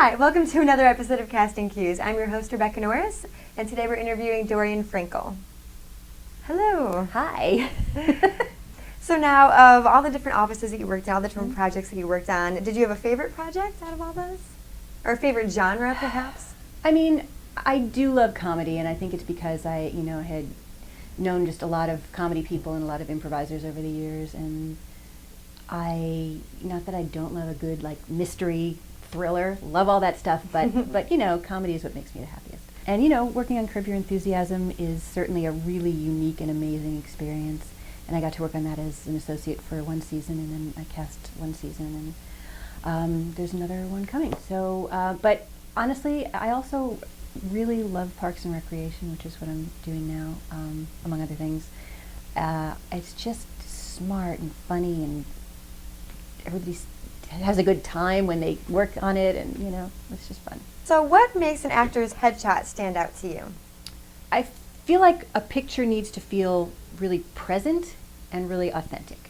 Hi, welcome to another episode of Casting Cues. I'm your host, Rebecca Norris, and today we're interviewing Dorian Frankel. Hello. Hi. So now, of all the different offices that you worked on, all the different projects that you worked on, did you have a favorite project out of all those? Or a favorite genre, perhaps? I mean, I do love comedy, and I think it's because I, had known just a lot of comedy people and a lot of improvisers over the years, and not that I don't love a good, mystery thriller, love all that stuff, but comedy is what makes me the happiest. And, working on Curb Your Enthusiasm is certainly a really unique and amazing experience. And I got to work on that as an associate for one season, and then I cast one season, and there's another one coming. So, but honestly, I also really love Parks and Recreation, which is what I'm doing now, among other things. It's just smart and funny, and everybody has a good time when they work on it, and it's just fun. So what makes an actor's headshot stand out to you? I feel like a picture needs to feel really present and really authentic.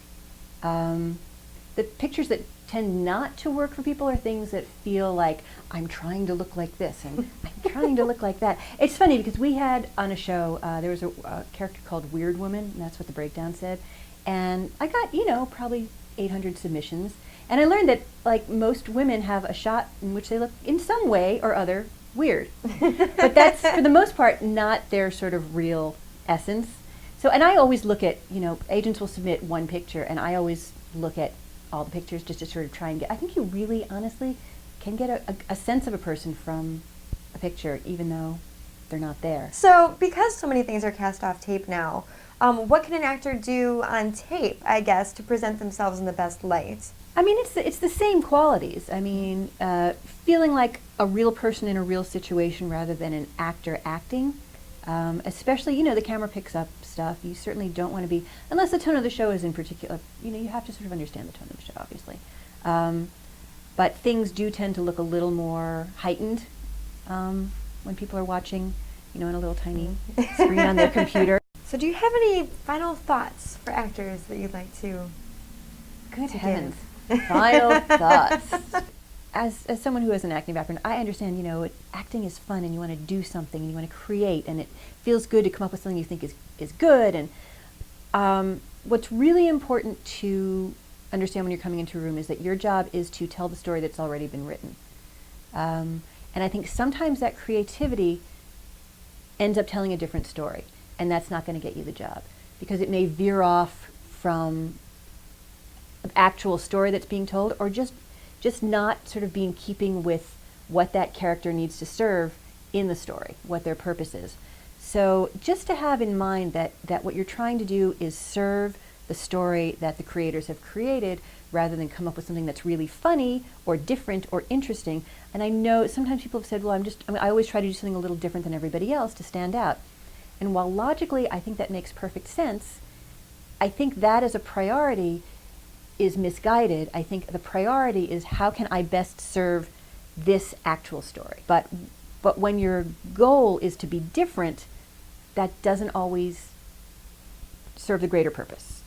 The pictures that tend not to work for people are things that feel like I'm trying to look like this and I'm trying to look like that. It's funny because we had on a show, there was a character called Weird Woman, and that's what the breakdown said. And I got, probably 800 submissions. And I learned that, most women have a shot in which they look in some way or other weird. But that's, for the most part, not their sort of real essence. So, and I always look at, agents will submit one picture, and I always look at all the pictures just to sort of try and get, I think you really, honestly, can get a sense of a person from a picture, even though they're not there. So, because so many things are cast off tape now, what can an actor do on tape, I guess, to present themselves in the best light? I mean, it's the same qualities. I mean, feeling like a real person in a real situation rather than an actor acting. Especially, the camera picks up stuff. You certainly don't want to be, unless the tone of the show is in particular, you have to sort of understand the tone of the show, obviously. But things do tend to look a little more heightened when people are watching, in a little tiny screen on their computer. So do you have any final thoughts for actors that you'd like to Good heavens. Final thoughts. As someone who has an acting background, I understand, acting is fun, and you want to do something, and you want to create, and it feels good to come up with something you think is good. And what's really important to understand when you're coming into a room is that your job is to tell the story that's already been written. And I think sometimes that creativity ends up telling a different story, and that's not going to get you the job, because it may veer off from the actual story that's being told, or just not sort of be in keeping with what that character needs to serve in the story, what their purpose is. So just to have in mind that what you're trying to do is serve the story that the creators have created, rather than come up with something that's really funny or different or interesting. And I know sometimes people have said, well, I always try to do something a little different than everybody else to stand out. And while logically I think that makes perfect sense, I think that as a priority is misguided. I think the priority is, how can I best serve this actual story? But when your goal is to be different, that doesn't always serve the greater purpose.